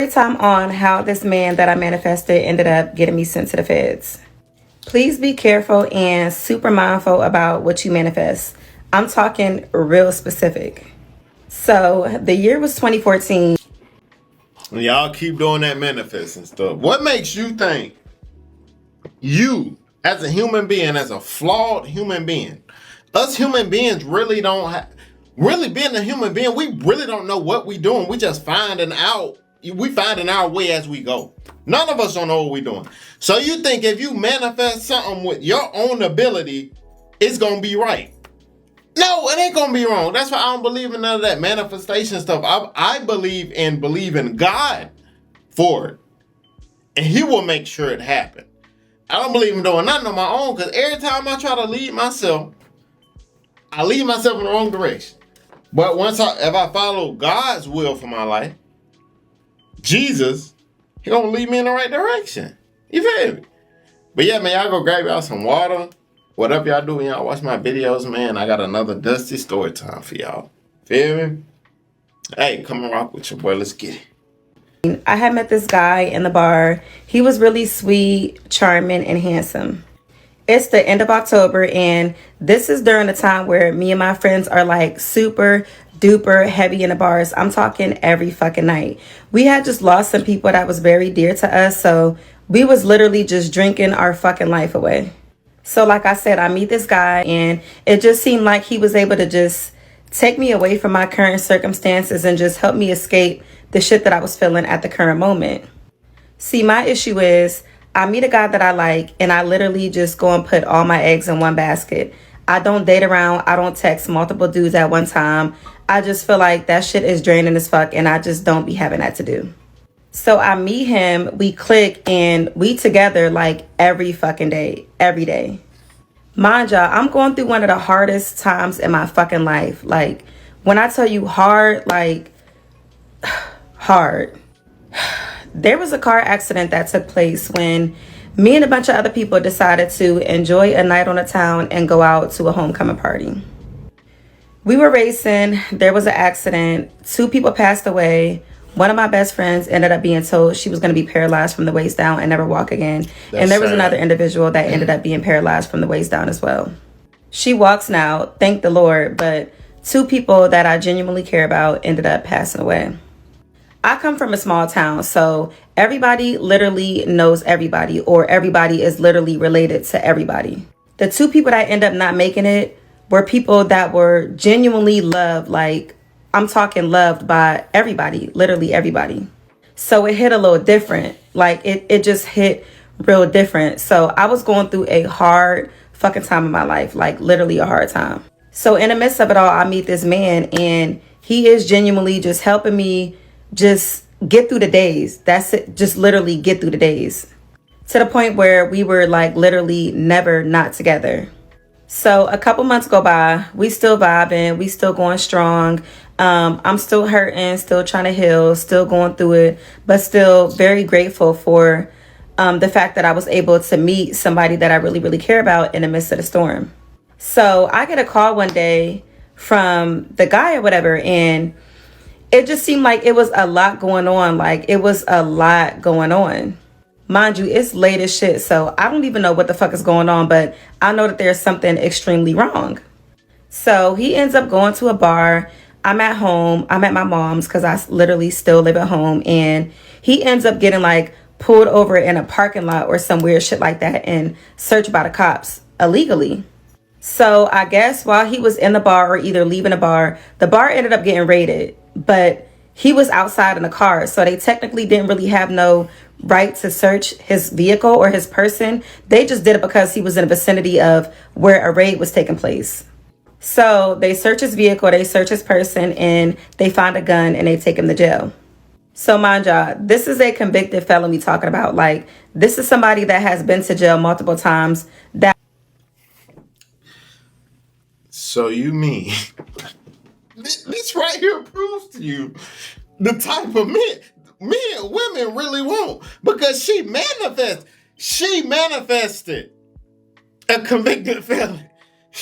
Time on how this man that I manifested ended up getting me sent to the feds. Please be careful and super mindful about what you manifest. I'm talking real specific. So the year was 2014. Y'all keep doing that manifesting stuff. What makes you think you, as a human being, as a flawed human being, us human beings really don't have, really being a human being, we really don't know what we doing. We just finding our way as we go. None of us don't know what we doing. So you think if you manifest something with your own ability, it's going to be right. No, it ain't gonna be wrong. That's why I don't believe in none of that manifestation stuff. I believe in God for it, and He will make sure it happen. I don't believe in doing nothing on my own, because every time I try to lead myself, I lead myself in the wrong direction. But if I follow God's will for my life, Jesus, He gonna lead me in the right direction. You feel me? But yeah, man, y'all go grab y'all some water. Whatever y'all do when y'all watch my videos, man, I got another dusty story time for y'all. Feel me? Hey, come and rock with your boy. Let's get it. I had met this guy in the bar. He was really sweet, charming, and handsome. It's the end of October, and this is during the time where me and my friends are like super duper heavy in the bars. I'm talking every fucking night. We had just lost some people that was very dear to us, so we was literally just drinking our fucking life away. So like I said, I meet this guy, and it just seemed like he was able to just take me away from my current circumstances and just help me escape the shit that I was feeling at the current moment. See, my issue is I meet a guy that I like, and I literally just go and put all my eggs in one basket. I don't date around. I don't text multiple dudes at one time. I just feel like that shit is draining as fuck, and I just don't be having that to do. So I meet him, we click, and we together like every fucking day, every day. Mind y'all, I'm going through one of the hardest times in my fucking life. Like, when I tell you hard, like, hard. There was a car accident that took place when me and a bunch of other people decided to enjoy a night on the town and go out to a homecoming party. We were racing, there was an accident, 2 people passed away. One of my best friends ended up being told she was going to be paralyzed from the waist down and never walk again. And there was another individual that ended up being paralyzed from the waist down as well. She walks now, thank the Lord, but 2 people that I genuinely care about ended up passing away. I come from a small town, so everybody literally knows everybody, or everybody is literally related to everybody. The 2 people that end up not making it were people that were genuinely loved, like, I'm talking loved by everybody, literally everybody. So it hit a little different. Like it just hit real different. So I was going through a hard fucking time in my life, like literally a hard time. So in the midst of it all, I meet this man, and he is genuinely just helping me just get through the days. That's it. Just literally get through the days, to the point where we were like literally never not together. So a couple months go by, we still vibing, we still going strong. I'm still hurting, still trying to heal, still going through it, but still very grateful for the fact that I was able to meet somebody that I really, really care about in the midst of the storm. So I get a call one day from the guy or whatever, and it just seemed like it was a lot going on. Like, it was a lot going on. Mind you, it's late as shit, so I don't even know what the fuck is going on, but I know that there's something extremely wrong. So he ends up going to a bar. I'm at home. I'm at my mom's because I literally still live at home. And he ends up getting like pulled over in a parking lot or some weird shit like that and searched by the cops illegally. So I guess while he was in the bar or either leaving the bar ended up getting raided. But he was outside in the car, so they technically didn't really have no right to search his vehicle or his person. They just did it because he was in the vicinity of where a raid was taking place. So they search his vehicle, they search his person, and they find a gun, and they take him to jail. So mind y'all, this is a convicted felon we talking about. Like, this is somebody that has been to jail multiple times. So you mean this right here proves to you the type of men women really want, because she manifested a convicted felon.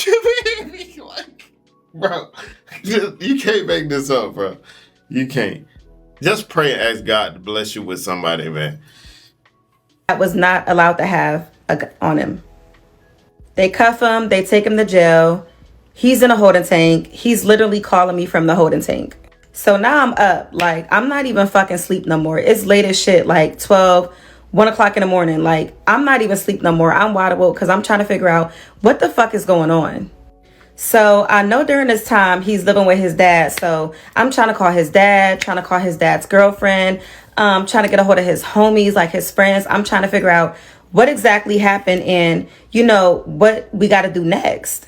You hear me? Like, bro, you can't make this up, bro. You can't. Just pray and ask God to bless you with somebody, man. That was not allowed to have a gun on him. They cuff him, they take him to jail. He's in a holding tank. He's literally calling me from the holding tank. So now I'm up. Like, I'm not even fucking sleep no more. It's late as shit, like 12, 1 o'clock in the morning. Like, I'm not even sleep no more. I'm wide awake because I'm trying to figure out what the fuck is going on. So I know during this time he's living with his dad. So I'm trying to call his dad, trying to call his dad's girlfriend, trying to get a hold of his homies, like his friends. I'm trying to figure out what exactly happened and, you know, what we got to do next.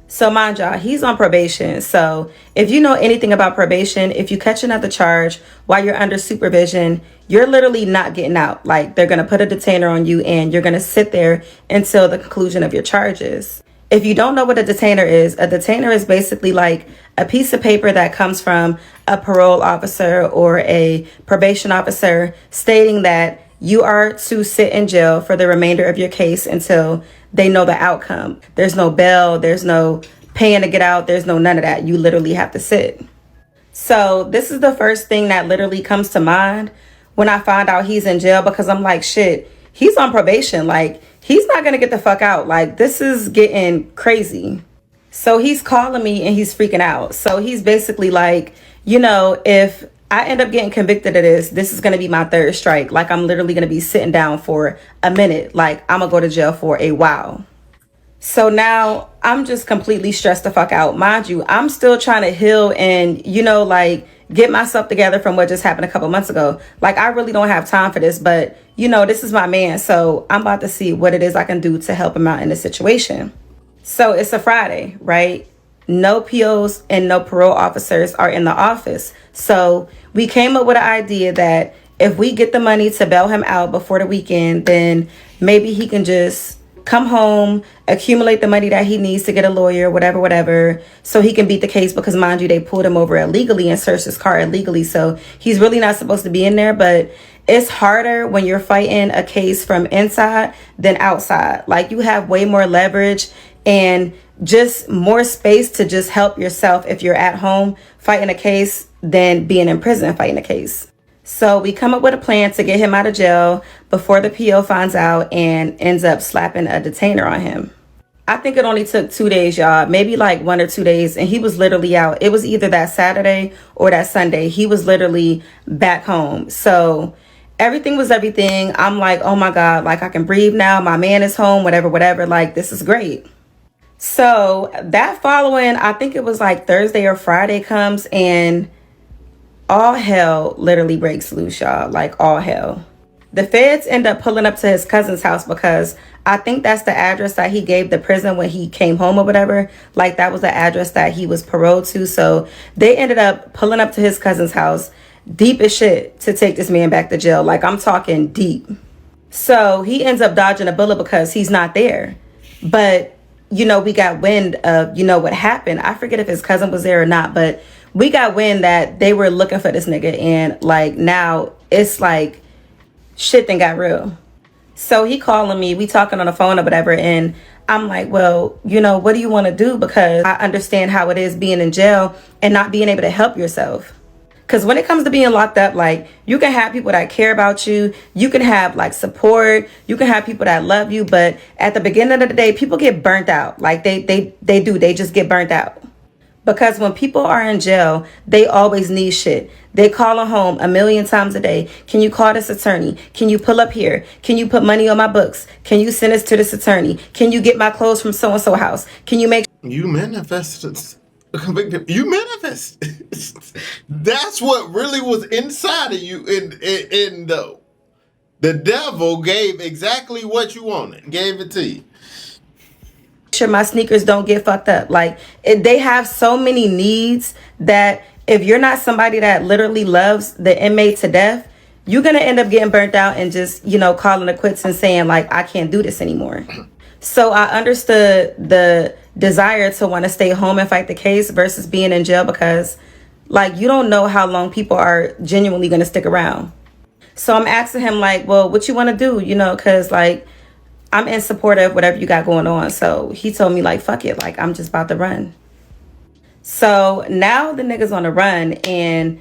So mind y'all, he's on probation. So if you know anything about probation, if you catch another charge while you're under supervision, you're literally not getting out. Like, they're going to put a detainer on you and you're going to sit there until the conclusion of your charges. If you don't know what a detainer is basically like a piece of paper that comes from a parole officer or a probation officer stating that you are to sit in jail for the remainder of your case until they know the outcome. There's no bail, there's no paying to get out, there's no none of that. You literally have to sit. So this is the first thing that literally comes to mind when I find out he's in jail, because I'm like, shit, he's on probation. Like, he's not gonna get the fuck out. Like, this is getting crazy. So he's calling me and he's freaking out. So he's basically like, you know, if I end up getting convicted of this is going to be my third strike. Like, I'm literally going to be sitting down for a minute. Like, I'm going to go to jail for a while. So now I'm just completely stressed the fuck out. Mind you, I'm still trying to heal and, you know, like, get myself together from what just happened a couple months ago. Like, I really don't have time for this, but, you know, this is my man. So I'm about to see what it is I can do to help him out in this situation. So it's a Friday, right? No POs and no parole officers are in the office. So we came up with an idea that if we get the money to bail him out before the weekend, then maybe he can just come home, accumulate the money that he needs to get a lawyer, whatever, so he can beat the case. Because mind you, they pulled him over illegally and searched his car illegally. So he's really not supposed to be in there. But it's harder when you're fighting a case from inside than outside. Like, you have way more leverage and just more space to just help yourself if you're at home fighting a case than being in prison fighting a case. So we come up with a plan to get him out of jail before the PO finds out and ends up slapping a detainer on him. I think it only took 2 days, y'all, maybe like 1 or 2 days, and he was literally out. It was either that Saturday or that Sunday. He was literally back home. So everything was everything. I'm like, oh my God, like, I can breathe now. My man is home, whatever. Like, this is great. So that following, I think it was like Thursday or Friday comes and all hell literally breaks loose, y'all. Like, all hell. The feds end up pulling up to his cousin's house because I think that's the address that he gave the prison when he came home or whatever. Like, that was the address that he was paroled to. So they ended up pulling up to his cousin's house, deep as shit, to take this man back to jail. Like, I'm talking deep. So he ends up dodging a bullet because he's not there. But you know, we got wind of, you know, what happened. I forget if his cousin was there or not, but we got wind that they were looking for this nigga. And like, now it's like shit then got real. So he calling me, we talking on the phone or whatever. And I'm like, well, you know, what do you want to do? Because I understand how it is being in jail and not being able to help yourself. Because when it comes to being locked up, like, you can have people that care about you. You can have like support. You can have people that love you. But at the beginning of the day, people get burnt out. Like, they do. They just get burnt out. Because when people are in jail, they always need shit. They call home a million times a day. Can you call this attorney? Can you pull up here? Can you put money on my books? Can you send this to this attorney? Can you get my clothes from so-and-so house? Can you make... You manifested... You manifest. That's what really was inside of you. In the devil gave exactly what you wanted. Gave it to you. Sure, my sneakers don't get fucked up. Like, they have so many needs that if you're not somebody that literally loves the inmate to death, you're gonna end up getting burnt out and just, you know, calling it quits and saying like, I can't do this anymore. So I understood the desire to want to stay home and fight the case versus being in jail, because like, you don't know how long people are genuinely going to stick around. So I'm asking him like, well, what you want to do? You know, because like, I'm in support of whatever you got going on. So he told me like, fuck it. Like, I'm just about to run. So now the nigga's on the run and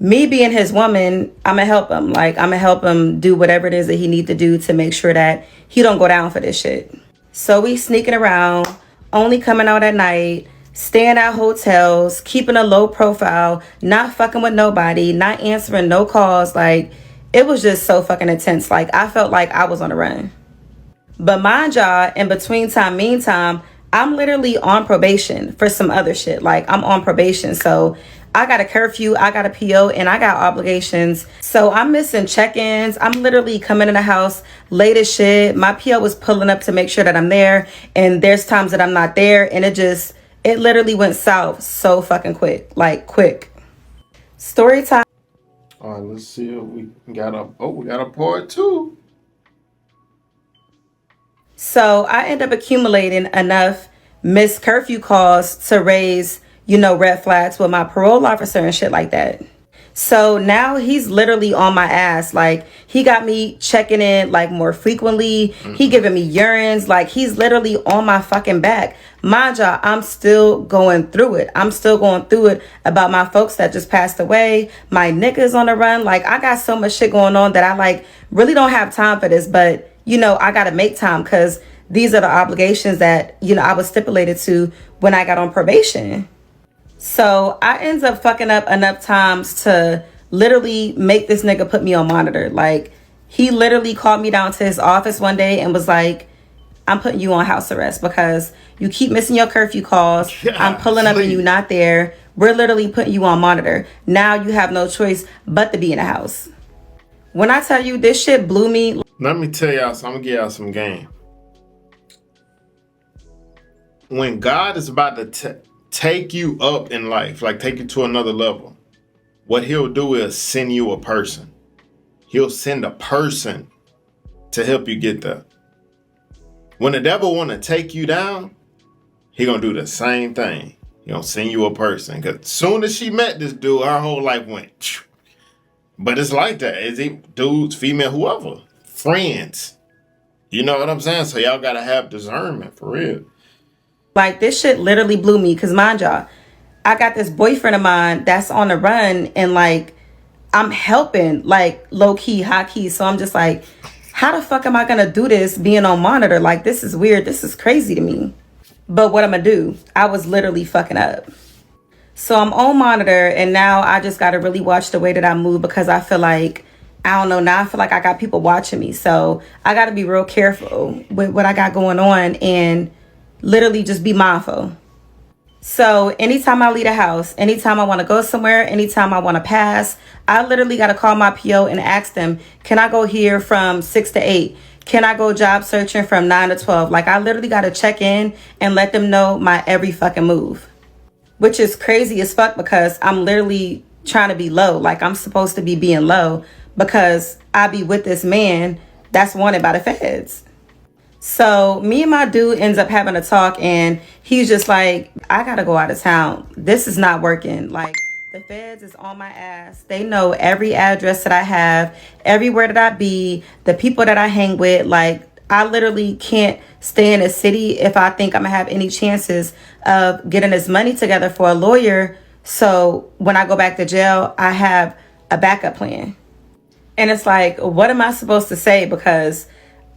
Me being his woman, I'm gonna help him. Like, I'm gonna help him do whatever it is that he need to do to make sure that he don't go down for this shit. So we sneaking around, only coming out at night, staying at hotels, keeping a low profile, not fucking with nobody, not answering no calls. Like, it was just so fucking intense. Like, I felt like I was on the run. But mind y'all, in between time, meantime, I'm literally on probation for some other shit. Like, I'm on probation. So I got a curfew, I got a PO, and I got obligations. So I'm missing check-ins. I'm literally coming in the house late as shit. My PO was pulling up to make sure that I'm there. And there's times that I'm not there. And it literally went south so fucking quick. Like, quick. Story time. All right, let's see if we got a part 2. So I end up accumulating enough missed curfew calls to raise, red flags with my parole officer and shit like that. So now he's literally on my ass. Like, he got me checking in like more frequently. He giving me urines. Like, he's literally on my fucking back. Mind y'all, I'm still going through it. I'm still going through it about my folks that just passed away. My niggas on the run. Like, I got so much shit going on that I like really don't have time for this. But I got to make time because these are the obligations that, I was stipulated to when I got on probation. So I ends up fucking up enough times to literally make this nigga put me on monitor. Like, he literally called me down to his office one day and was like, I'm putting you on house arrest because you keep missing your curfew calls. I'm pulling up and you not there. We're literally putting you on monitor. Now you have no choice but to be in the house. When I tell you this shit blew me. Let me tell y'all, so I'm gonna give y'all some game. When God is about to take you up in life, like take you to another level, what he'll do is send you a person. He'll send a person to help you get there. When the devil want to take you down, he gonna do the same thing. He gonna send you a person. Because soon as she met this dude, her whole life went. Phew. But it's like that. Is it dudes, female, whoever, friends? You know what I'm saying? So y'all gotta have discernment for real. Like, this shit literally blew me because, mind y'all, I got this boyfriend of mine that's on the run and, like, I'm helping, like, low-key, high-key. So I'm just like, how the fuck am I going to do this being on monitor? Like, this is weird. This is crazy to me. But what I'm going to do? I was literally fucking up. So I'm on monitor and now I just got to really watch the way that I move because I feel like, I don't know, now I feel like I got people watching me. So I got to be real careful with what I got going on and literally just be mindful. So anytime I leave the house, anytime I want to go somewhere, anytime I want to pass, I literally got to call my PO and ask them, can I go here from 6 to 8? Can I go job searching from 9 to 12? Like, I literally got to check in and let them know my every fucking move. Which is crazy as fuck because I'm literally trying to be low. Like, I'm supposed to be being low because I be with this man that's wanted by the feds. So me and my dude ends up having a talk and he's just like, I gotta go out of town. This is not working. Like, the feds is on my ass. They know every address that I have, everywhere that I be, the people that I hang with. Like, I literally can't stay in a city if I think I'm gonna have any chances of getting this money together for a lawyer. So when I go back to jail, I have a backup plan. And it's like, what am I supposed to say? Because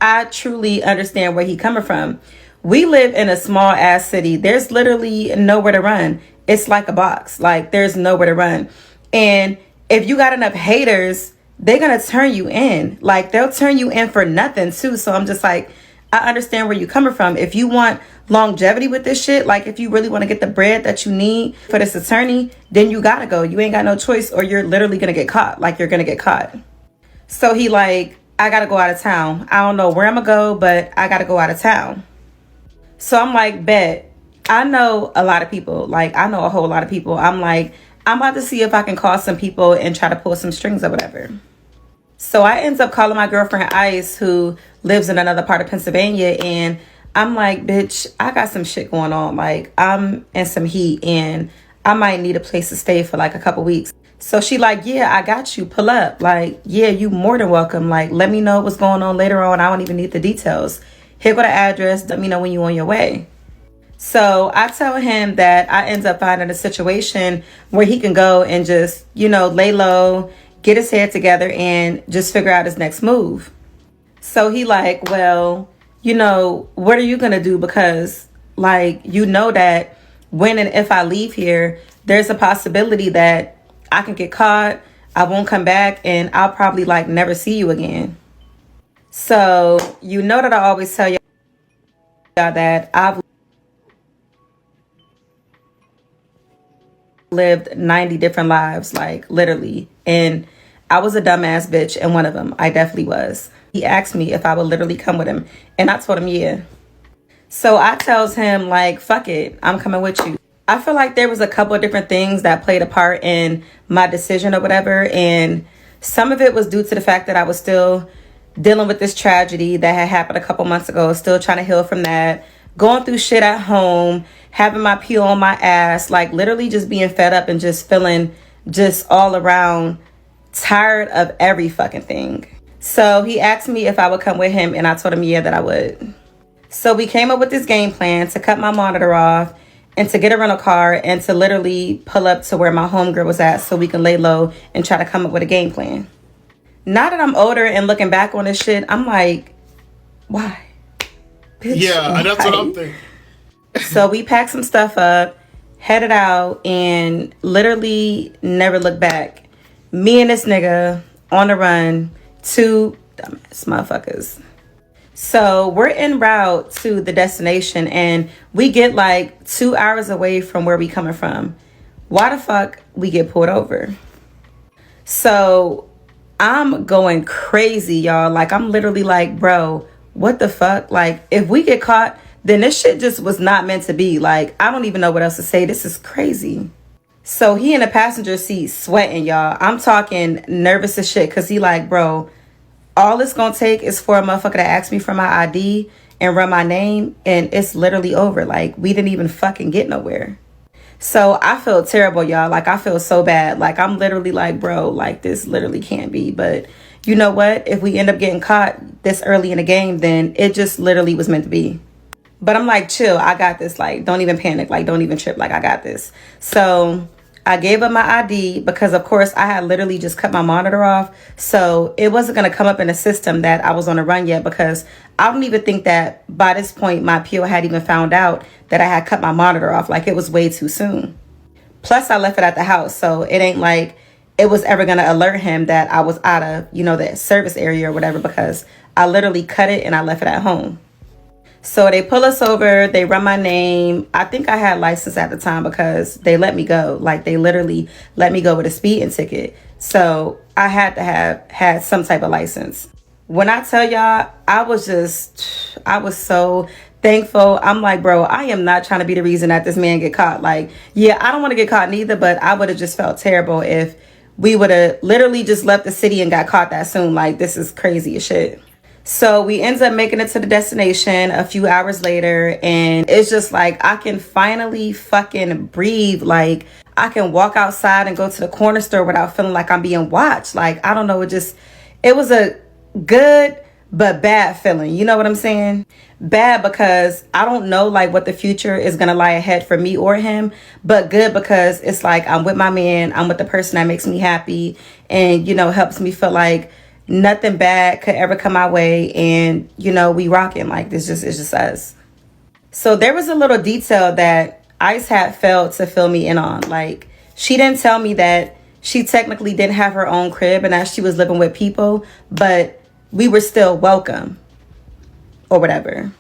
I truly understand where he's coming from. We live in a small ass city. There's literally nowhere to run. It's like a box. Like, there's nowhere to run. And if you got enough haters, they're going to turn you in. Like, they'll turn you in for nothing too. So I'm just like, I understand where you're coming from. If you want longevity with this shit, like if you really want to get the bread that you need for this attorney, then you got to go. You ain't got no choice or you're literally going to get caught. Like, you're going to get caught. So he like, I got to go out of town. I don't know where I'm going to go, but I got to go out of town. So I'm like, bet. I know a lot of people. Like, I know a whole lot of people. I'm like, I'm about to see if I can call some people and try to pull some strings or whatever. So I ends up calling my girlfriend Ice, who lives in another part of Pennsylvania. And I'm like, bitch, I got some shit going on. Like, I'm in some heat and I might need a place to stay for like a couple weeks. So she like, yeah, I got you. Pull up. Like, yeah, you more than welcome. Like, let me know what's going on later on. I don't even need the details. Here go the address. Let me know when you on your way. So I tell him that I end up finding a situation where he can go and just, lay low, get his head together and just figure out his next move. So he like, well, what are you going to do? Because that when and if I leave here, there's a possibility that I can get caught. I won't come back and I'll probably never see you again. So, that I always tell y'all that I've lived 90 different lives, literally. And I was a dumbass bitch in one of them. I definitely was. He asked me if I would literally come with him. And I told him, yeah. So I tells him fuck it, I'm coming with you. I feel like there was a couple of different things that played a part in my decision or whatever. And some of it was due to the fact that I was still dealing with this tragedy that had happened a couple months ago, still trying to heal from that, going through shit at home, having my peel on my ass, literally just being fed up and just feeling just all around tired of every fucking thing. So he asked me if I would come with him and I told him, yeah, that I would. So we came up with this game plan to cut my monitor off and to get a rental car and to literally pull up to where my homegirl was at so we can lay low and try to come up with a game plan. Now that I'm older and looking back on this shit, I'm like, why? Bitch, yeah, that's what I'm thinking. So we packed some stuff up, headed out, and literally never looked back. Me and this nigga on the run, two dumbass motherfuckers. So we're en route to the destination and we get 2 hours away from where we coming from. Why the fuck we get pulled over? So I'm going crazy, y'all. I'm literally bro, what the fuck? If we get caught, then this shit just was not meant to be. I don't even know what else to say. This is crazy. So he in the passenger seat sweating, y'all. I'm talking nervous as shit because he bro, all it's gonna take is for a motherfucker to ask me for my ID and run my name and it's literally over. We didn't even fucking get nowhere. So I feel terrible, y'all. I feel so bad. I'm literally bro, this literally can't be. But you know what? If we end up getting caught this early in the game, then it just literally was meant to be. But I'm chill, I got this. Don't even panic. Don't even trip. I got this. So I gave up my ID because, of course, I had literally just cut my monitor off. So it wasn't going to come up in the system that I was on a run yet because I don't even think that by this point my PO had even found out that I had cut my monitor off. It was way too soon. Plus, I left it at the house. So it ain't it was ever going to alert him that I was out of, the service area or whatever because I literally cut it and I left it at home. So they pull us over, they run my name. I think I had license at the time because they let me go. They literally let me go with a speeding ticket. So I had to have had some type of license. When I tell y'all, I was so thankful. I'm bro, I am not trying to be the reason that this man get caught. Yeah, I don't want to get caught neither, but I would have just felt terrible if we would have literally just left the city and got caught that soon. This is crazy as shit. So we ends up making it to the destination a few hours later. And it's just I can finally fucking breathe. I can walk outside and go to the corner store without feeling like I'm being watched. I don't know. It was a good but bad feeling. You know what I'm saying? Bad because I don't know what the future is going to lie ahead for me or him. But good because it's I'm with my man. I'm with the person that makes me happy and, helps me feel nothing bad could ever come my way. And, we rocking it's just us. So there was a little detail that Ice had failed to fill me in on. She didn't tell me that she technically didn't have her own crib and that she was living with people, but we were still welcome or whatever.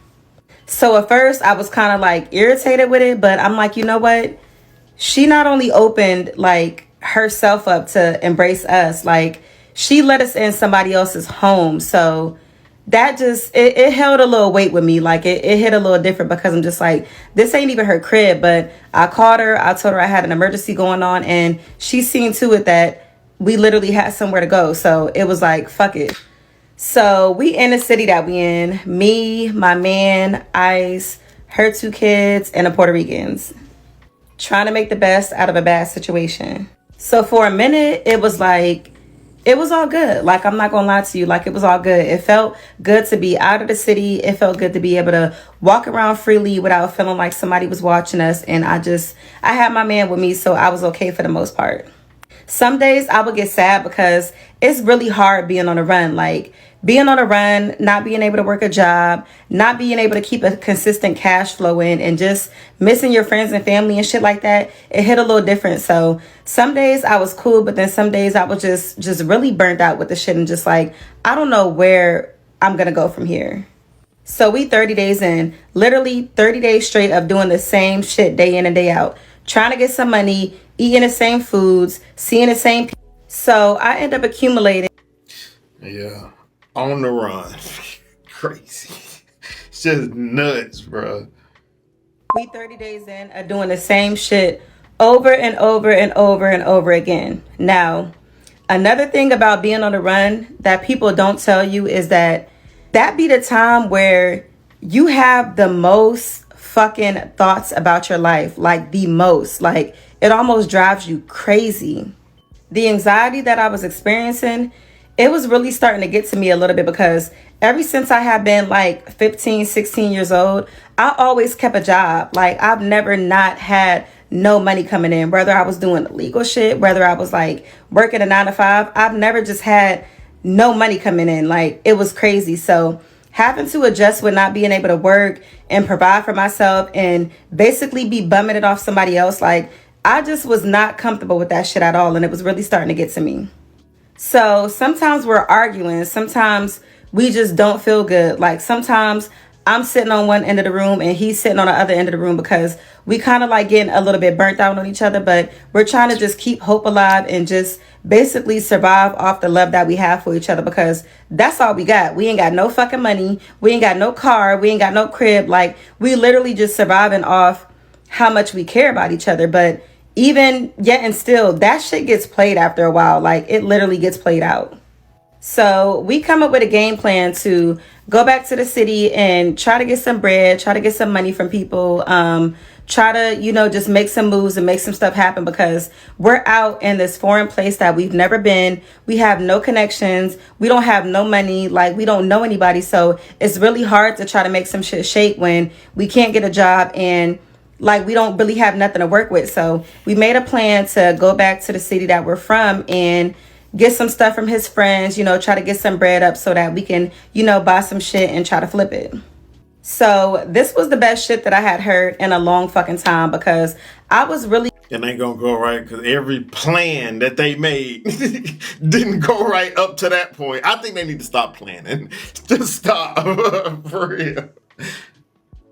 So at first I was kind of irritated with it, but I'm you know what? She not only opened herself up to embrace us, she let us in somebody else's home. So that just, it held a little weight with me. It hit a little different because I'm just this ain't even her crib. But I called her. I told her I had an emergency going on. And she seen to it that we literally had somewhere to go. So it was fuck it. So we in the city that we in. Me, my man, Ice, her 2 kids, and the Puerto Ricans. Trying to make the best out of a bad situation. So for a minute, it was It was all good. Like, I'm not gonna lie to you. Like, it was all good. It felt good to be out of the city. It felt good to be able to walk around freely without feeling like somebody was watching us. And I had my man with me, so I was okay for the most part. Some days I would get sad because it's really hard being on the run. Like, being on the run, not being able to work a job, not being able to keep a consistent cash flow in, and just missing your friends and family and shit like that. It hit a little different. So some days I was cool, but then some days I was just really burnt out with the shit and just like, I don't know where I'm gonna go from here. So we 30 days in, literally 30 days straight of doing the same shit day in and day out, trying to get some money, eating the same foods, seeing the same people. So I end up accumulating. Yeah. On the run. Crazy. It's just nuts, bro. We 30 days in of doing the same shit over and over and over and over again. Now, another thing about being on the run that people don't tell you is that be the time where you have the most fucking thoughts about your life. Like, the most. Like, it almost drives you crazy. The anxiety that I was experiencing, it was really starting to get to me a little bit because ever since I have been like 15, 16 years old, I always kept a job. Like, I've never not had no money coming in, whether I was doing illegal shit, whether I was like working a 9 to 5. I've never just had no money coming in. Like, it was crazy. So having to adjust with not being able to work and provide for myself and basically be bumming it off somebody else, like, I just was not comfortable with that shit at all. And it was really starting to get to me. So sometimes we're arguing. Sometimes we just don't feel good. Like, sometimes I'm sitting on one end of the room and he's sitting on the other end of the room because we kind of like getting a little bit burnt out on each other. But we're trying to just keep hope alive and just basically survive off the love that we have for each other, because that's all we got. We ain't got no fucking money. We ain't got no car. We ain't got no crib. Like, we literally just surviving off how much we care about each other. But even yet and still, that shit gets played after a while. Like, it literally gets played out. So we come up with a game plan to go back to the city and try to get some bread, try to get some money from people, try to, just make some moves and make some stuff happen, because we're out in this foreign place that we've never been. We have no connections. We don't have no money. Like, we don't know anybody. So it's really hard to try to make some shit shake when we can't get a job and like, we don't really have nothing to work with. So we made a plan to go back to the city that we're from and get some stuff from his friends, try to get some bread up so that we can, buy some shit and try to flip it. So this was the best shit that I had heard in a long fucking time, because I was really... It ain't gonna go right because every plan that they made didn't go right up to that point. I think they need to stop planning. Just stop. For real.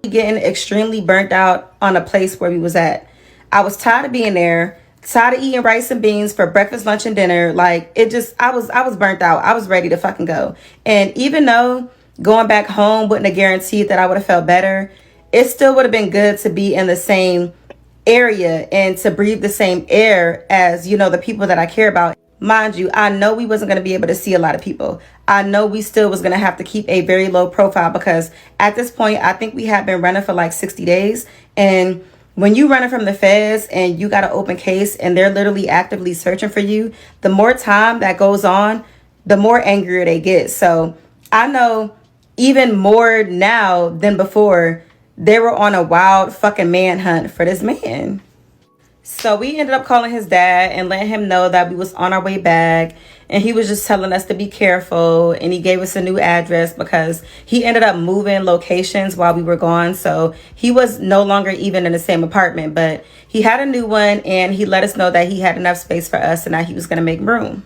Getting extremely burnt out on a place where we was at. I was tired of being there, tired of eating rice and beans for breakfast, lunch, and dinner. Like, I was burnt out. I was ready to fucking go. And even though going back home wouldn't have guaranteed that I would have felt better, it still would have been good to be in the same area and to breathe the same air as, the people that I care about. Mind you, I know we wasn't going to be able to see a lot of people. I know we still was going to have to keep a very low profile, because at this point, I think we had been running for like 60 days. And when you running from the feds and you got an open case and they're literally actively searching for you, the more time that goes on, the more angrier they get. So I know even more now than before, they were on a wild fucking manhunt for this man. So we ended up calling his dad and letting him know that we was on our way back. And he was just telling us to be careful. And he gave us a new address because he ended up moving locations while we were gone. So he was no longer even in the same apartment. But he had a new one, and he let us know that he had enough space for us and that he was going to make room.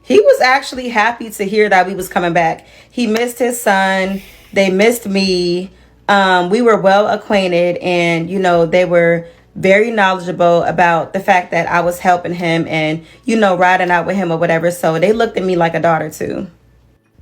He was actually happy to hear that we was coming back. He missed his son. They missed me. We were well acquainted, and, they were very knowledgeable about the fact that I was helping him and, riding out with him or whatever. So they looked at me like a daughter too.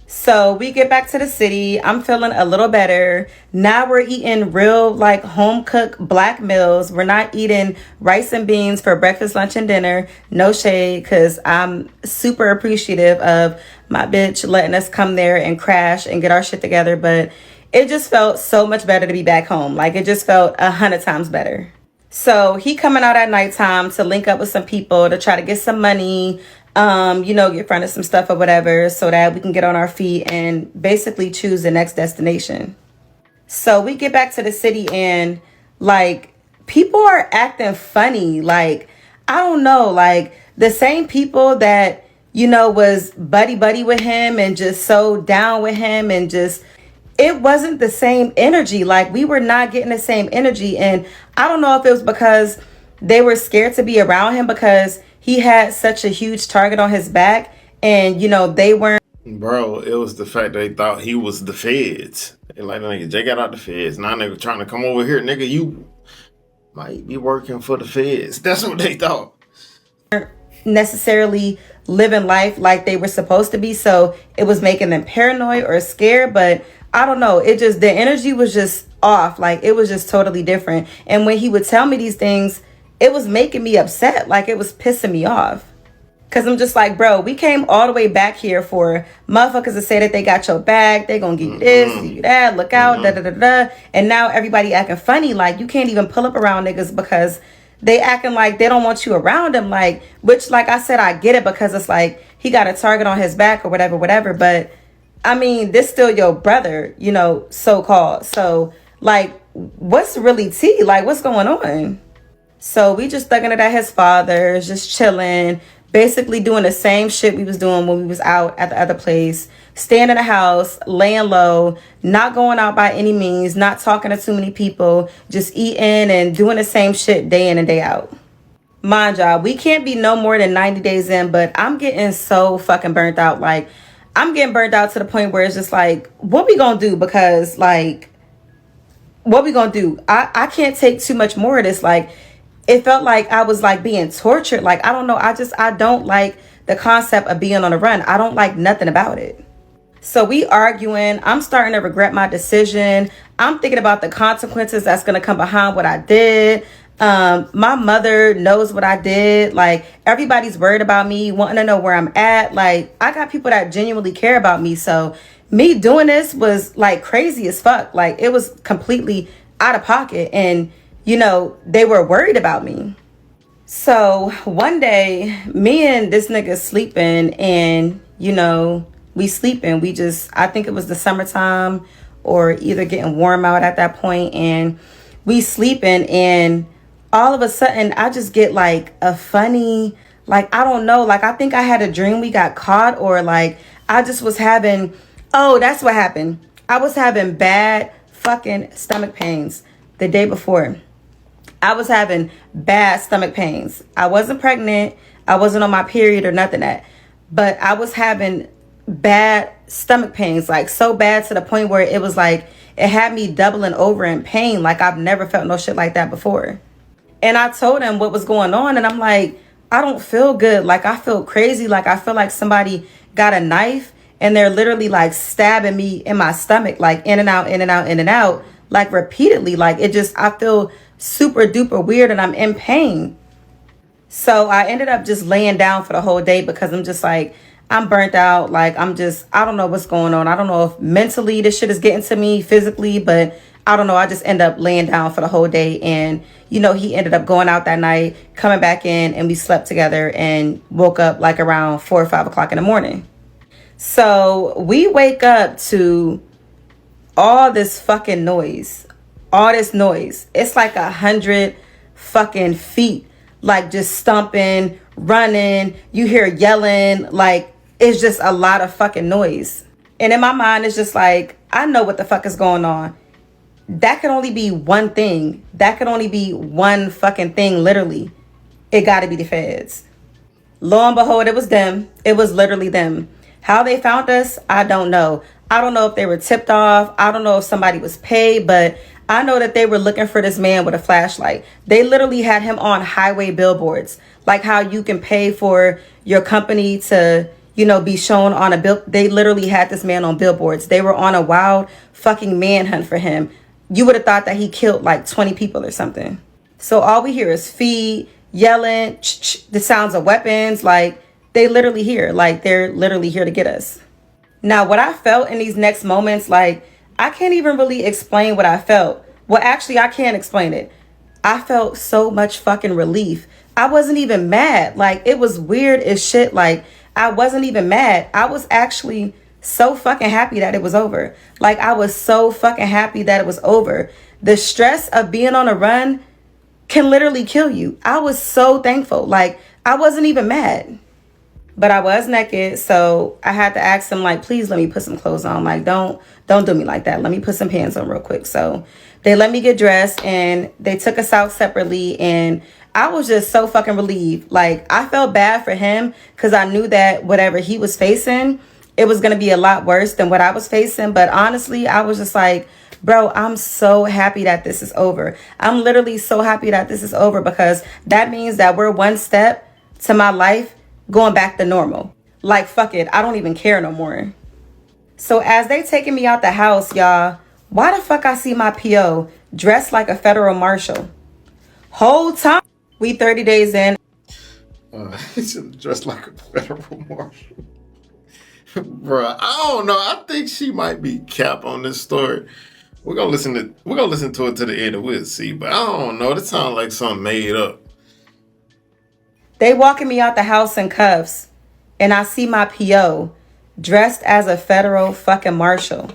So we get back to the city. I'm feeling a little better. Now we're eating real, like, home cooked black meals. We're not eating rice and beans for breakfast, lunch, and dinner. No shade, because I'm super appreciative of my bitch letting us come there and crash and get our shit together. But it just felt so much better to be back home. Like, it just felt 100 times better. So he coming out at nighttime to link up with some people to try to get some money, Get fronted some stuff or whatever so that we can get on our feet and basically choose the next destination. So we get back to the city and like people are acting funny. Like, I don't know, like the same people that, was buddy with him and just so down with him and just, it wasn't the same energy. Like we were not getting the same energy. And I don't know if it was because they were scared to be around him because he had such a huge target on his back and, they weren't. Bro, it was the fact they thought he was the feds. They like, nigga, Jay got out the feds. Now nigga trying to come over here. Nigga, you might be working for the feds. That's what they thought. Necessarily living life like they were supposed to be. So it was making them paranoid or scared. But I don't know. It just, the energy was just off. Like it was just totally different. And when he would tell me these things, it was making me upset. Like it was pissing me off. Cause I'm just like, bro, we came all the way back here for motherfuckers to say that they got your back. They gonna give you this, give you that, look out, And now everybody acting funny. Like you can't even pull up around niggas because they acting like they don't want you around them. Like, which like I said, I get it because it's like he got a target on his back or whatever. But I mean, this still your brother, so-called. So like, what's really tea? Like, what's going on? So we just thugging it at his father's, just chilling, basically doing the same shit we was doing when we was out at the other place, staying in the house, laying low, not going out by any means, not talking to too many people, just eating and doing the same shit day in and day out. Mind y'all, we can't be no more than 90 days in, but I'm getting so fucking burnt out. Like, I'm getting burnt out to the point where it's just like, what we gonna do? Because like, what we gonna do? I can't take too much more of this. Like, it felt like I was like being tortured. Like, I don't know. I don't like the concept of being on the run. I don't like nothing about it. So we arguing. I'm starting to regret my decision. I'm thinking about the consequences that's going to come behind what I did. My mother knows what I did. Like, everybody's worried about me, wanting to know where I'm at. Like, I got people that genuinely care about me. So me doing this was like crazy as fuck. Like, it was completely out of pocket. And they were worried about me. So one day, me and this nigga sleeping and, we sleeping. I think it was the summertime or either getting warm out at that point. And we sleeping and all of a sudden I just get like a funny, like, I don't know. Like, I think I had a dream we got caught or like, I just was having, that's what happened. I was having bad fucking stomach pains the day before. I was having bad stomach pains. I wasn't pregnant. I wasn't on my period or nothing but I was having bad stomach pains, like so bad to the point where it was like, it had me doubling over in pain. Like I've never felt no shit like that before. And I told him what was going on. And I'm like, I don't feel good. Like I feel crazy. Like I feel like somebody got a knife and they're literally like stabbing me in my stomach, like in and out, like repeatedly. Like I feel super duper weird and I'm in pain. So I ended up just laying down for the whole day because I'm just like, I'm burnt out. Like I don't know what's going on. I don't know if mentally this shit is getting to me, physically, but I don't know. I just end up laying down for the whole day. And, he ended up going out that night, coming back in, and we slept together and woke up like around 4 or 5 o'clock in the morning. So we wake up to all this fucking noise. All this noise. It's like 100 fucking feet, like just stomping, running. You hear yelling, like it's just a lot of fucking noise. And in my mind, it's just like, I know what the fuck is going on. That could only be one thing. That could only be one fucking thing, literally. It got to be the feds. Lo and behold, it was them. It was literally them. How they found us, I don't know. I don't know if they were tipped off. I don't know if somebody was paid, but I know that they were looking for this man with a flashlight. They literally had him on highway billboards, like how you can pay for your company to, be shown on a bill. They literally had this man on billboards. They were on a wild fucking manhunt for him. You would have thought that he killed like 20 people or something. So all we hear is feet, yelling, the sounds of weapons. Like they literally here, like they're literally here to get us. Now, what I felt in these next moments, like, I can't even really explain what I felt. Well, actually, I can't explain it. I felt so much fucking relief. I wasn't even mad. Like, it was weird as shit. Like, I wasn't even mad. I was actually so fucking happy that it was over. Like, I was so fucking happy that it was over. The stress of being on a run can literally kill you. I was so thankful. Like, I wasn't even mad. But I was naked, so I had to ask them, like, please let me put some clothes on. Like, don't do me like that. Let me put some pants on real quick. So they let me get dressed, and they took us out separately, and I was just so fucking relieved. Like, I felt bad for him because I knew that whatever he was facing, it was going to be a lot worse than what I was facing. But honestly, I was just like, bro, I'm so happy that this is over. I'm literally so happy that this is over, because that means that we're one step to my life going back to normal. Like, fuck it, I don't even care no more. So as they taking me out the house, y'all, why the fuck I see my PO dressed like a federal marshal? Whole time we 30 days in. He's dressed like a federal marshal. Bruh, I don't know. I think she might be cap on this story. We're gonna listen to it to the end and we'll see. But I don't know. It sounds like something made up. They walking me out the house in cuffs, and I see my PO dressed as a federal fucking marshal.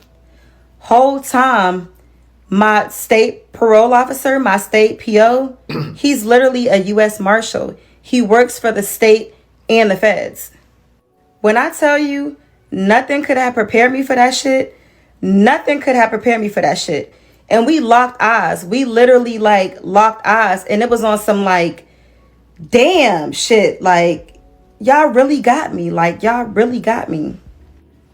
Whole time, my state parole officer, my state PO, he's literally a U.S. Marshal. He works for the state and the feds. When I tell you, nothing could have prepared me for that shit. Nothing could have prepared me for that shit. And we locked eyes. We literally, like, locked eyes. And it was on some, like, damn shit. Like, y'all really got me. Like, y'all really got me.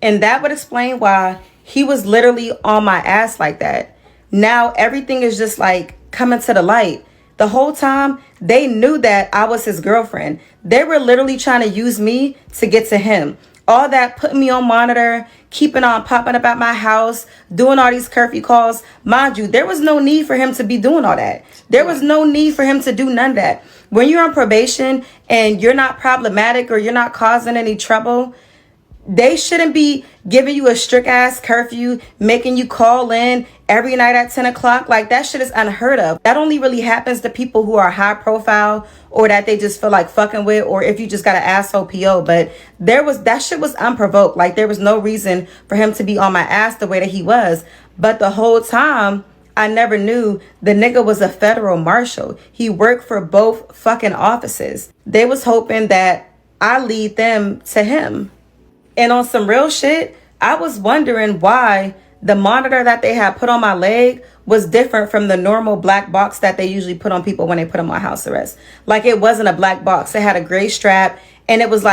And that would explain why he was literally on my ass like that. Now everything is just, like, coming to the light. The whole time, they knew that I was his girlfriend. They were literally trying to use me to get to him. All that, putting me on monitor, keeping on popping up at my house, doing all these curfew calls. Mind you, there was no need for him to be doing all that. There was no need for him to do none of that. When you're on probation and you're not problematic or you're not causing any trouble, they shouldn't be giving you a strict ass curfew, making you call in every night at 10 o'clock. Like, that shit is unheard of. That only really happens to people who are high profile, or that they just feel like fucking with, or if you just got an asshole PO. But that shit was unprovoked. Like, there was no reason for him to be on my ass the way that he was. But the whole time, I never knew the nigga was a federal marshal. He worked for both fucking offices. They was hoping that I lead them to him. And on some real shit, I was wondering why the monitor that they had put on my leg was different from the normal black box that they usually put on people when they put them on house arrest. Like, it wasn't a black box. It had a gray strap, and it was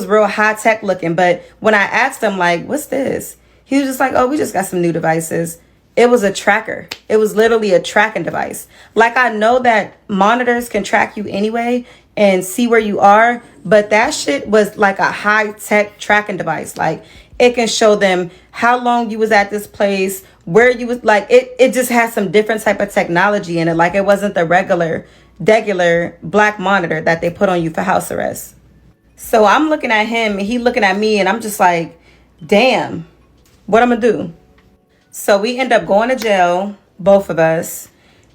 real high tech looking. But when I asked him, like, what's this? He was just like, oh, we just got some new devices. It was a tracker. It was literally a tracking device. Like, I know that monitors can track you anyway and see where you are, but that shit was like a high-tech tracking device. Like, it can show them how long you was at this place, where you was, like, it just has some different type of technology in it. Like, it wasn't the regular black monitor that they put on you for house arrest. So I'm looking at him and he looking at me, and I'm just like, damn, what I'm gonna do? So we end up going to jail, both of us,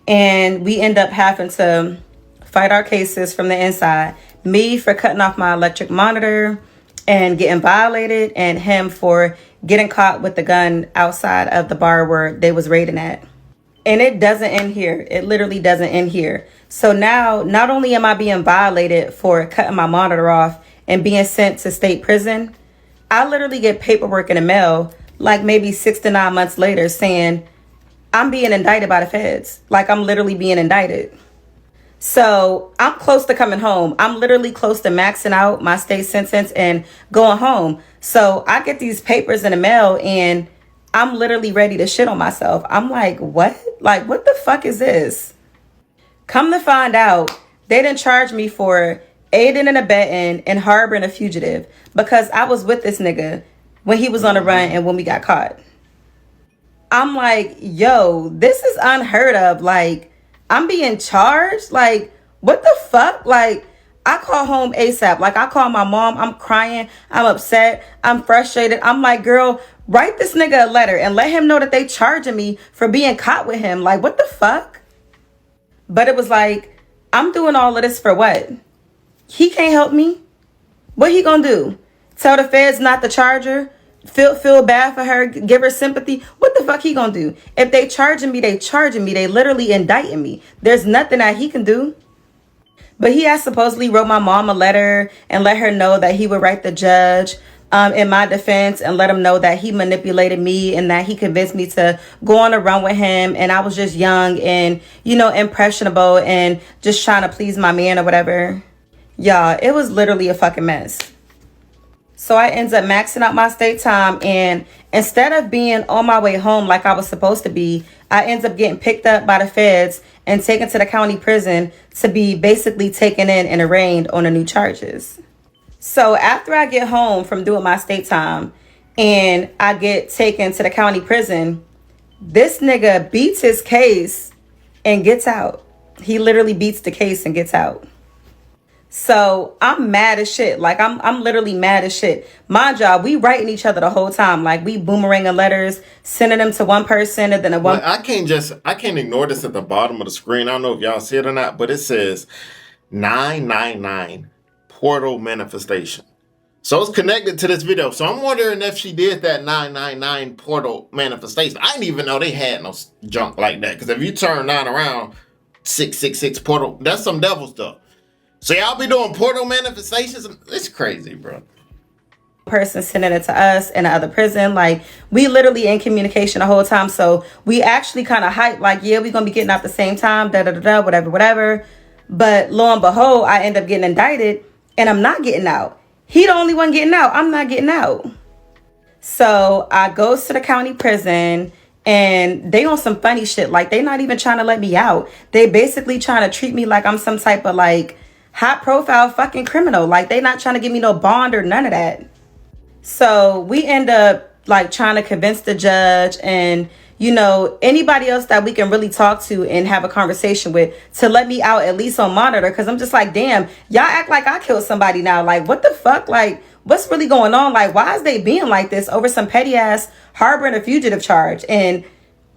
and we end up having to fight our cases from the inside. Me for cutting off my electric monitor and getting violated, and him for getting caught with the gun outside of the bar where they was raiding at. And it doesn't end here. It literally doesn't end here. So now, not only am I being violated for cutting my monitor off and being sent to state prison, I literally get paperwork in the mail like maybe 6 to 9 months later saying I'm being indicted by the feds. Like, I'm literally being indicted. So I'm close to coming home. I'm literally close to maxing out my state sentence and going home. So I get these papers in the mail and I'm literally ready to shit on myself. I'm like, what? Like, what the fuck is this? Come to find out, they didn't charge me for aiding and abetting and harboring a fugitive, because I was with this nigga when he was on the run and when we got caught. I'm like, yo, this is unheard of. Like, I'm being charged? Like, what the fuck? Like, I call home ASAP. Like, I call my mom. I'm crying. I'm upset. I'm frustrated. I'm like, girl, write this nigga a letter and let him know that they charging me for being caught with him. Like, what the fuck? But it was like, I'm doing all of this for what? He can't help me. What he gonna do? Tell the feds not to charge her? Feel bad for her? Give her sympathy? What the fuck he gonna do? If they charging me, they charging me. They literally indicting me. There's nothing that he can do. But he has supposedly wrote my mom a letter and let her know that he would write the judge in my defense and let him know that he manipulated me and that he convinced me to go on a run with him. And I was just young and, impressionable and just trying to please my man or whatever. Y'all, it was literally a fucking mess. So I ends up maxing out my state time, and instead of being on my way home like I was supposed to be, I ends up getting picked up by the feds and taken to the county prison to be basically taken in and arraigned on the new charges. So after I get home from doing my state time and I get taken to the county prison, this nigga beats his case and gets out. He literally beats the case and gets out. So I'm mad as shit. Like I'm literally mad as shit. Mind y'all, we writing each other the whole time. Like we boomeranging letters, sending them to one person and then a one. Well, I can't ignore this at the bottom of the screen. I don't know if y'all see it or not, but it says 999 portal manifestation. So it's connected to this video. So I'm wondering if she did that 999 portal manifestation. I didn't even know they had no junk like that. Because if you turn 9 around, 666 portal, that's some devil stuff. So y'all be doing portal manifestations? It's crazy, bro. Person sending it to us in the other prison. Like, we literally in communication the whole time. So we actually kind of hype, like, yeah, we're going to be getting out the same time, whatever. But lo and behold, I end up getting indicted and I'm not getting out. He the only one getting out. I'm not getting out. So I goes to the county prison and they on some funny shit. Like, they not even trying to let me out. They basically trying to treat me like I'm some type of like high profile fucking criminal. Like, they not trying to give me no bond or none of that. So we end up like trying to convince the judge and, anybody else that we can really talk to and have a conversation with to let me out at least on monitor. Cause I'm just like, damn, y'all act like I killed somebody now. Like, what the fuck? Like, what's really going on? Like, why is they being like this over some petty ass harboring a fugitive charge? And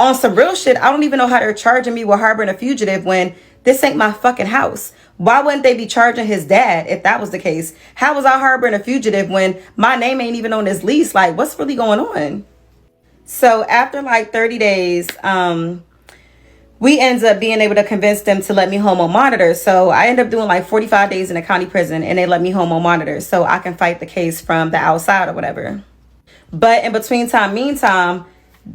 on some real shit, I don't even know how they're charging me with harboring a fugitive when this ain't my fucking house. Why wouldn't they be charging his dad if that was the case? How was I harboring a fugitive when my name ain't even on his lease? Like, what's really going on? So after like 30 days, we ends up being able to convince them to let me home on monitor. So I end up doing like 45 days in a county prison and they let me home on monitor so I can fight the case from the outside or whatever. But in meantime,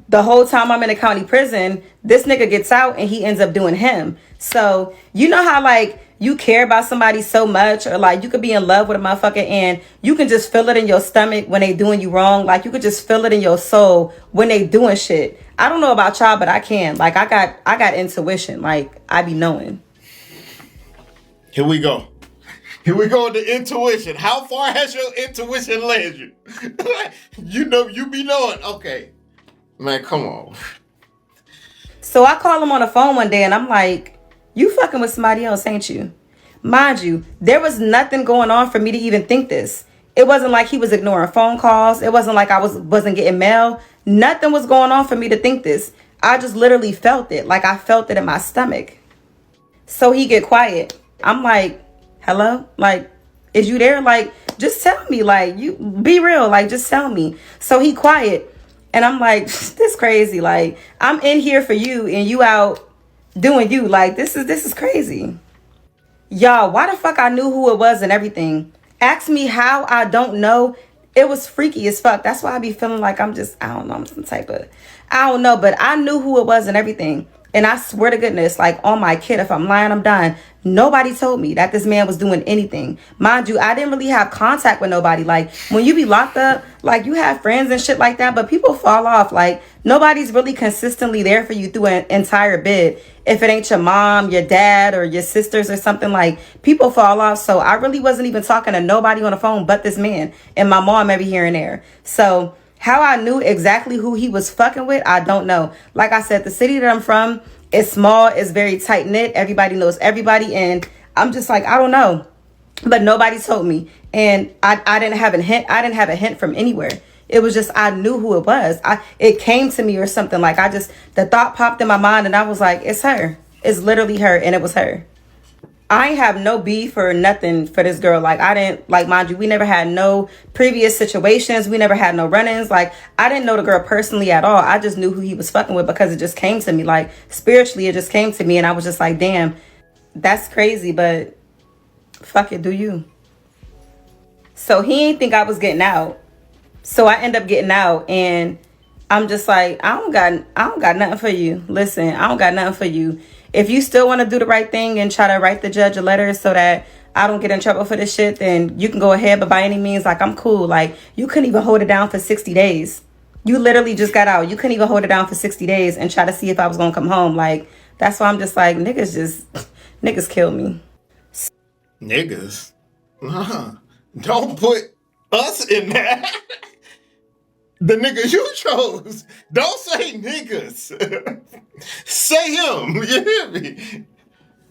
the whole time I'm in a county prison, this nigga gets out and he ends up doing him. So you know how like you care about somebody so much, or like you could be in love with a motherfucker and you can just feel it in your stomach when they doing you wrong. Like you could just feel it in your soul when they doing shit. I don't know about y'all, but I can. Like I got intuition. Like I be knowing. Here we go with the intuition. How far has your intuition led you? You be knowing. Okay. Man, come on. So I call him on the phone one day and I'm like, you fucking with somebody else, ain't you? Mind you, there was nothing going on for me to even think this. It wasn't like he was ignoring phone calls. It wasn't like I wasn't getting mail. Nothing was going on for me to think this. I just literally felt it. Like I felt it in my stomach. So he get quiet. I'm like, hello? Like, is you there? Like, just tell me. Like, you be real. Like, just tell me. So he quiet. And I'm like, this crazy. Like, I'm in here for you and you out doing you. Like, this is crazy. Y'all, why the fuck I knew who it was and everything? Ask me how I don't know. It was freaky as fuck. That's why I be feeling like I'm some type of, I don't know, but I knew who it was and everything. And I swear to goodness, like on my kid, if I'm lying, I'm dying. Nobody told me that this man was doing anything. Mind you, I didn't really have contact with nobody. Like when you be locked up, like you have friends and shit like that, but people fall off. Like nobody's really consistently there for you through an entire bid. If it ain't your mom, your dad, or your sisters or something, like people fall off. So I really wasn't even talking to nobody on the phone but this man and my mom every here and there. So how I knew exactly who he was fucking with, I don't know. Like I said, the city that I'm from is small, it's very tight knit. Everybody knows everybody. And I'm just like, I don't know. But nobody told me. And I didn't have a hint. I didn't have a hint from anywhere. It was just, I knew who it was. It came to me or something. Like the thought popped in my mind and I was like, it's her. It's literally her. And it was her. I ain't have no beef or nothing for this girl. Like, I didn't, like, mind you, we never had no previous situations. We never had no run-ins. Like, I didn't know the girl personally at all. I just knew who he was fucking with because it just came to me. Like, spiritually, it just came to me. And I was just like, damn, that's crazy, but fuck it, do you? So he ain't think I was getting out. So I end up getting out, and I'm just like, I don't got nothing for you. Listen, I don't got nothing for you. If you still want to do the right thing and try to write the judge a letter so that I don't get in trouble for this shit, then you can go ahead. But by any means, like, I'm cool. Like, you couldn't even hold it down for 60 days. You literally just got out. You couldn't even hold it down for 60 days and try to see if I was going to come home. Like, that's why I'm just like, niggas kill me. Niggas? Don't put us in that. The nigga you chose. Don't say niggas. Say him. You hear me?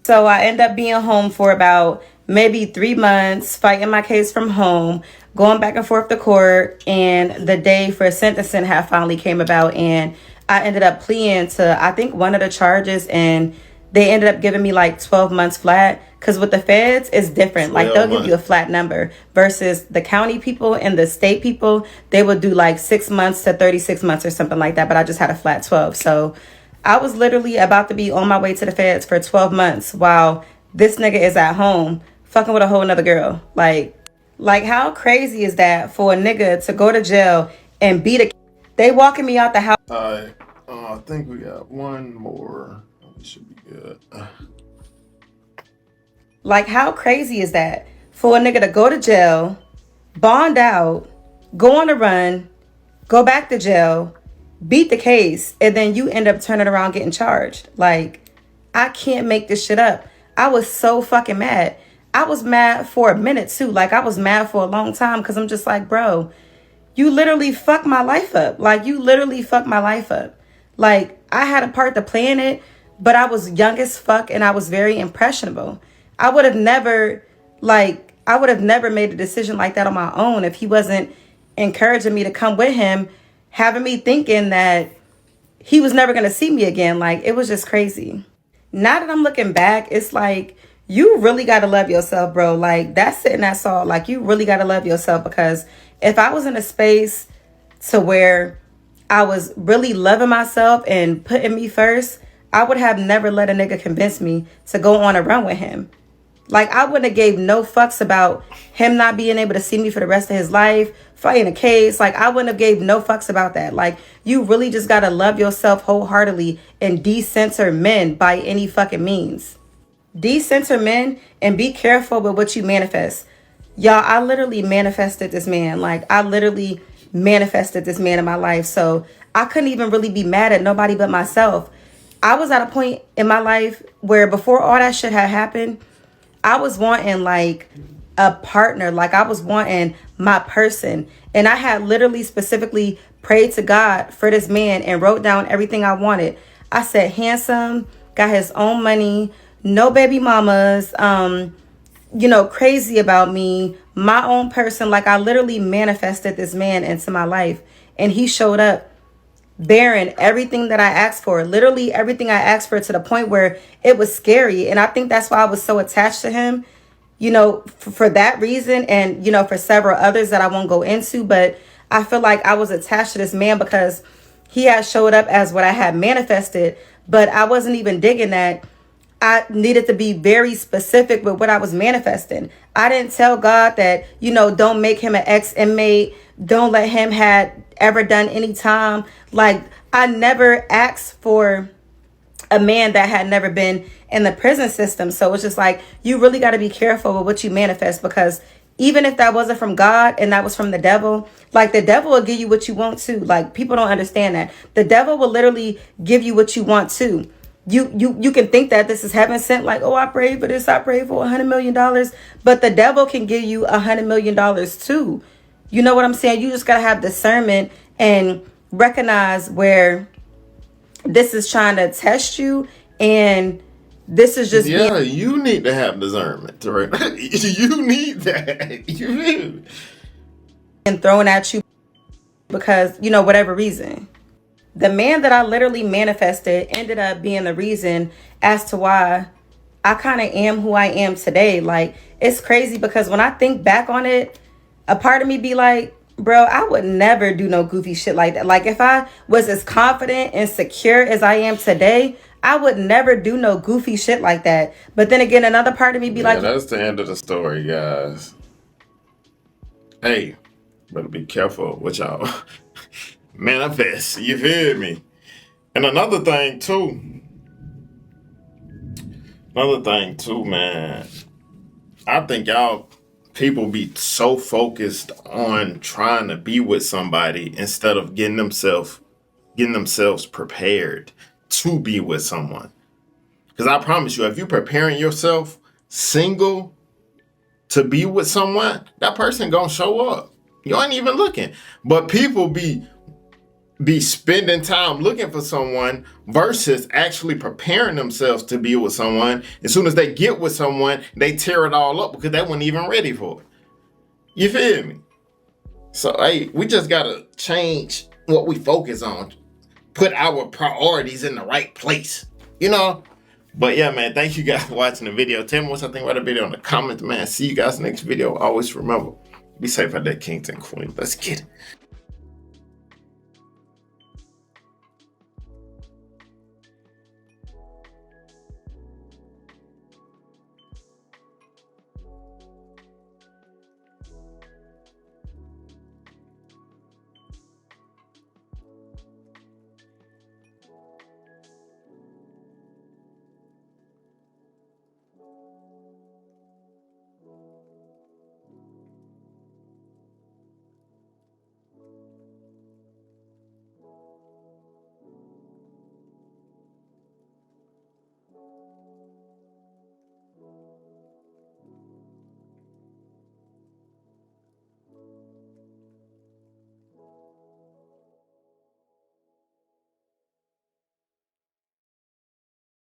So I end up being home for about maybe 3 months, fighting my case from home, going back and forth to court, and the day for sentencing had finally came about, and I ended up pleading to, I think, one of the charges, and they ended up giving me like 12 months flat. Because with the feds, it's different. Like, they'll give you a flat number versus the county people and the state people. They would do like 6 months to 36 months or something like that. But I just had a flat 12. So I was literally about to be on my way to the feds for 12 months while this nigga is at home fucking with a whole nother girl. Like how crazy is that for a nigga to go to jail and beat a... They walking me out the house. I think we got one more. It should be good. Like, how crazy is that for a nigga to go to jail, bond out, go on a run, go back to jail, beat the case, and then you end up turning around getting charged? Like, I can't make this shit up. I was so fucking mad. I was mad for a minute too. Like, I was mad for a long time because I'm just like, bro, you literally fucked my life up. Like, you literally fucked my life up. Like, I had a part to play in it, but I was young as fuck and I was very impressionable. I would have never made a decision like that on my own if he wasn't encouraging me to come with him, having me thinking that he was never going to see me again. Like, it was just crazy. Now that I'm looking back, it's like, you really got to love yourself, bro. Like, that's it and that's all. Like, you really got to love yourself, because if I was in a space to where I was really loving myself and putting me first, I would have never let a nigga convince me to go on a run with him. Like, I wouldn't have gave no fucks about him not being able to see me for the rest of his life, fighting a case. Like, I wouldn't have gave no fucks about that. Like, you really just got to love yourself wholeheartedly and decenter men by any fucking means. Decenter men and be careful with what you manifest. Y'all, I literally manifested this man. Like, I literally manifested this man in my life. So I couldn't even really be mad at nobody but myself. I was at a point in my life where before all that shit had happened, I was wanting like a partner. Like, I was wanting my person. And I had literally specifically prayed to God for this man and wrote down everything I wanted. I said, handsome, got his own money, no baby mamas, crazy about me, my own person. Like, I literally manifested this man into my life, and he showed up bearing everything that I asked for, literally everything I asked for, to the point where it was scary. And I think that's why I was so attached to him, for that reason, and, for several others that I won't go into. But I feel like I was attached to this man because he had showed up as what I had manifested, but I wasn't even digging that. I needed to be very specific with what I was manifesting. I didn't tell God that, don't make him an ex-inmate. Don't let him had ever done any time. Like, I never asked for a man that had never been in the prison system. So it's just like, you really got to be careful with what you manifest, because even if that wasn't from God and that was from the devil, like, the devil will give you what you want to. Like, people don't understand that. The devil will literally give you what you want to. You can think that this is heaven sent, like, oh, I prayed for this, I prayed for $100 million, but the devil can give you $100 million too. You know what I'm saying? You just got to have discernment and recognize where this is trying to test you, and this is just you need to have discernment, right? You need that. You need and thrown at you because, whatever reason. The man that I literally manifested ended up being the reason as to why I kind of am who I am today. Like, it's crazy because when I think back on it, a part of me be like, bro, I would never do no goofy shit like that. Like, if I was as confident and secure as I am today, I would never do no goofy shit like that. But then again, another part of me be like, that's the end of the story, guys. Hey, better be careful what y'all manifest. You feel me? And another thing too, man. I think y'all people be so focused on trying to be with somebody instead of getting themselves prepared to be with someone. Because I promise you, if you're preparing yourself single to be with someone, that person gonna show up. You ain't even looking. But people be spending time looking for someone versus actually preparing themselves to be with someone. As soon as they get with someone, they tear it all up because they weren't even ready for it. You feel me? So, hey, we just gotta change what we focus on. Put our priorities in the right place. You know? But yeah, man, thank you guys for watching the video. Tell me what you think about the video in the comments, man. See you guys next video. Always remember, be safe out there, kings and queens. Let's get it.